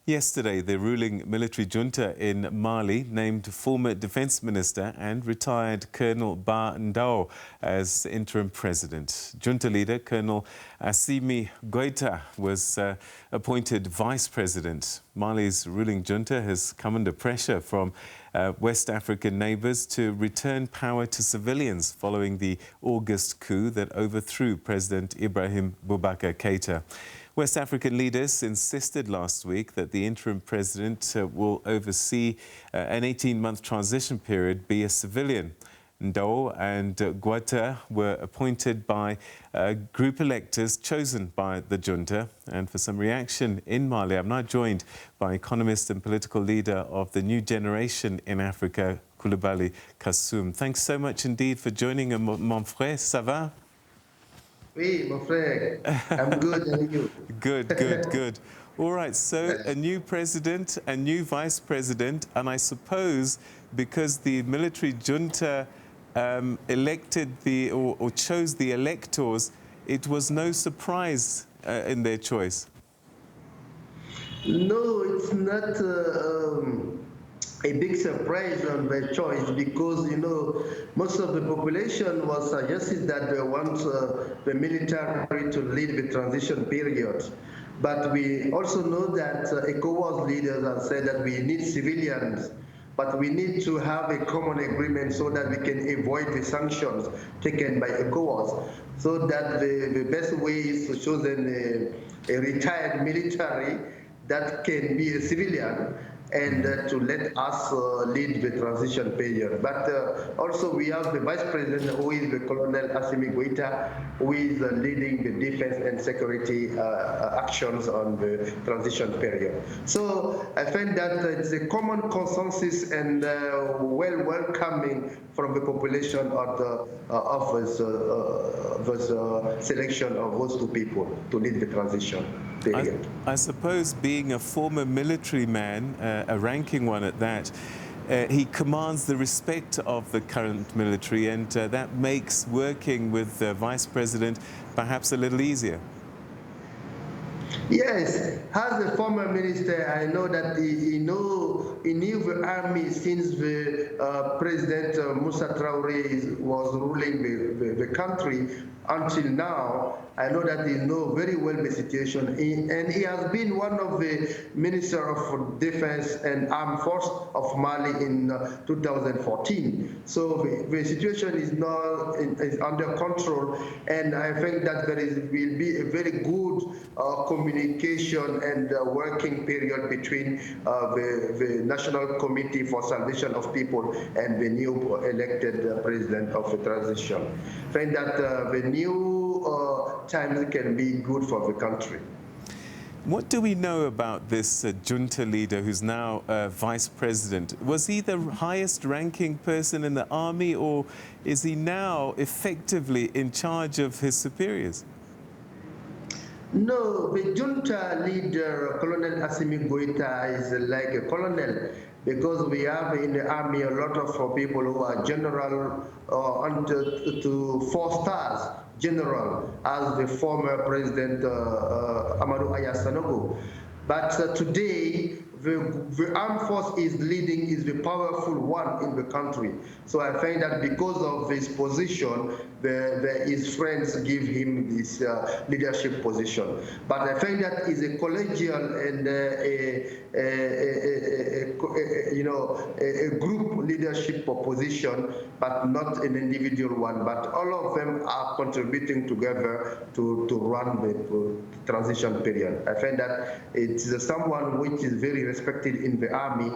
Yesterday, the ruling military junta in Mali named former defense minister and retired Colonel Bah Ndaw as interim president. Junta leader Colonel Assimi Goita was appointed vice president. Mali's ruling junta has come under pressure from West African neighbours to return power to civilians following the August coup that overthrew President Ibrahim Boubacar Keita. West African leaders insisted last week that the interim president will oversee an 18-month transition period be a civilian. Ndoro and Goita were appointed by group electors chosen by the junta. And for some reaction in Mali, I'm now joined by economist and political leader of the new generation in Africa, Coulibaly Kassoum. Thanks so much indeed for joining, mon frère. Ça va? Oui, mon frère. I'm good, and you? Good, good, good. All right, so a new president, a new vice president, and I suppose because the military junta elected or chose the electors, it was no surprise in their choice. No, it's not a big surprise on their choice because, you know, most of the population was suggested that they want the military to lead the transition period. But we also know that ECOWAS leaders have said that we need civilians, but we need to have a common agreement so that we can avoid the sanctions taken by ECOWAS. So that the best way is to choose a retired military that can be a civilian and to let us lead the transition period. But also we have the vice president, who is the Colonel Assimi Goita, who is leading the defense and security actions on the transition period. So I find that it's a common consensus and welcoming from the population of this selection of those two people to lead the transition period. I suppose being a former military man, a ranking one at that, he commands the respect of the current military, and that makes working with the vice president perhaps a little easier. Yes, as a former minister, I know that he knew the army since the President Moussa Traoré was ruling the country until now. I know that he knows very well the situation, and he has been one of the Minister of Defense and Armed Force of Mali in 2014. So the situation is now under control, and I think that will be a very good communication and working period between the National Committee for Salvation of People and the new elected president of the transition. I think that the new times can be good for the country. What do we know about this junta leader who's now vice president? Was he the highest ranking person in the army, or is he now effectively in charge of his superiors? No, the junta leader, Colonel Assimi Goita, is like a colonel, because we have in the army a lot of people who are general to 4 stars general, as the former President Amadou Ayassanogo. But today, the armed force is the powerful one in the country. So I find that because of his position, his friends give him this leadership position. But I find that is a collegial and a group leadership position, but not an individual one. But all of them are contributing together to run the transition period. I find that it's someone which is very respected in the army,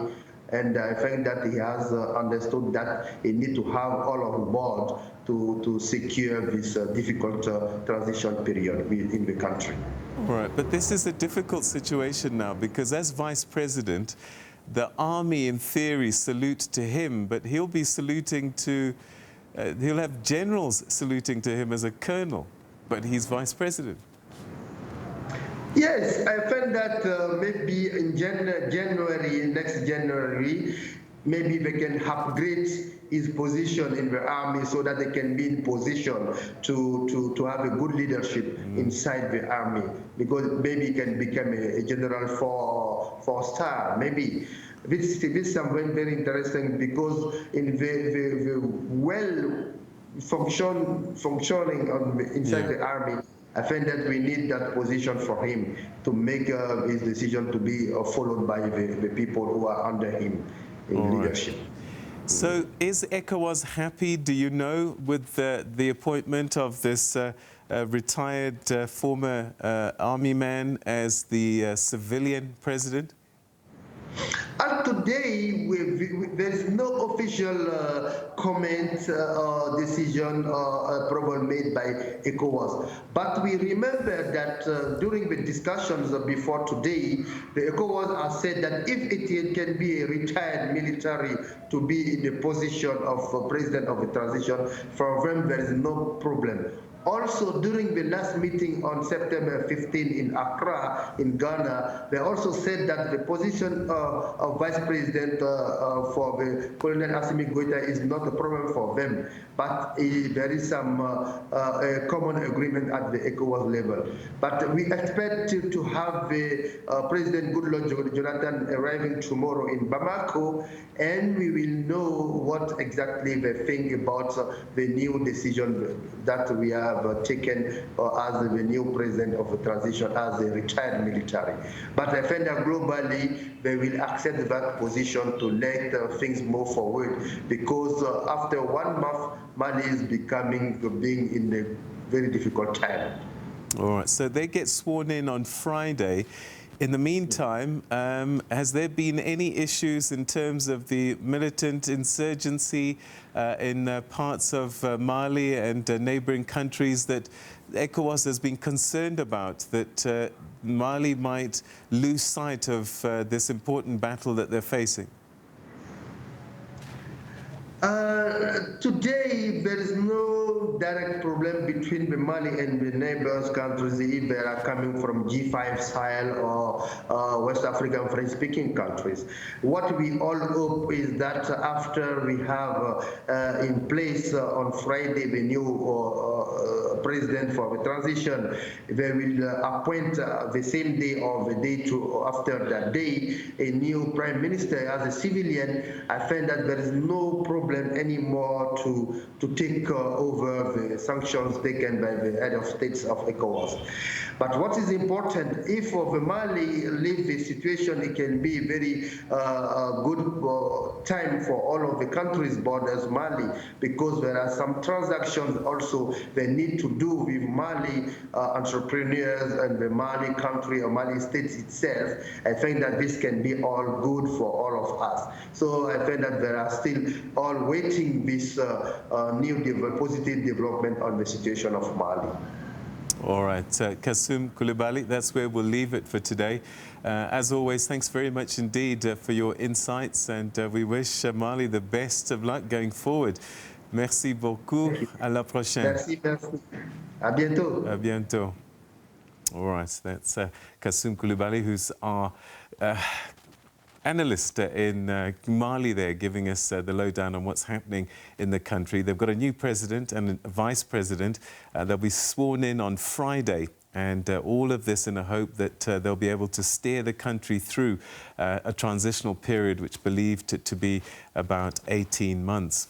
and I think that he has understood that he needs to have all on board to secure this difficult transition period in the country. All right, but this is a difficult situation now, because as vice president, the army in theory salute to him, but he'll be saluting to, he'll have generals saluting to him as a colonel, but he's vice president. Yes, I find that maybe in January, next January, maybe they can upgrade his position in the army so that they can be in position to have a good leadership inside the army, because maybe he can become a general four-star, maybe. This is something very interesting, because in the well functioning inside the army, I think that we need that position for him to make his decision to be followed by the people who are under him in leadership. So is ECOWAS happy, do you know, with the appointment of this retired former army man as the civilian president? And today, there is no official comment or decision or approval made by ECOWAS. But we remember that during the discussions before today, the ECOWAS has said that if it can be a retired military to be in the position of president of the transition, for them there is no problem. Also, during the last meeting on September 15 in Accra, in Ghana, they also said that the position of Vice President for the Colonel Assimi Goita is not a problem for them, but there is some common agreement at the ECOWAS level. But we expect to have the President Goodluck Jonathan arriving tomorrow in Bamako, and we will know what exactly they think about the new decision that we have taken as the new president of the transition as a retired military. But I think that globally they will accept that position to let things move forward, because after 1 month, Mali is being in a very difficult time. All right, so they get sworn in on Friday. In the meantime, has there been any issues in terms of the militant insurgency in parts of Mali and neighboring countries that ECOWAS has been concerned about, that Mali might lose sight of this important battle that they're facing? Today, there is no direct problem between the Mali and the neighbors countries, if they are coming from G5 Sahel or West African French-speaking countries. What we all hope is that after we have in place on Friday the new president for the transition, they will appoint the same day or the day after that day a new prime minister as a civilian. I find that there is no problem anymore to take over the sanctions taken by the head of states of ECOWAS. But what is important, if the Mali leave the situation, it can be a very good time for all of the countries borders Mali, because there are some transactions also they need to do with Mali entrepreneurs and the Mali country or Mali states itself. I think that this can be all good for all of us. So I think that there are still all waiting this new positive development on the situation of Mali. All right, Kassoum Coulibaly, that's where we'll leave it for today. As always, thanks very much indeed for your insights, and we wish Mali the best of luck going forward. Merci beaucoup. À la prochaine. Merci, merci. À bientôt. À bientôt. All right, that's Kassoum Coulibaly, who's our analyst in Mali there, giving us the lowdown on what's happening in the country. They've got a new president and a vice president. They'll be sworn in on Friday, and all of this in a hope that they'll be able to steer the country through a transitional period which believed it to be about 18 months.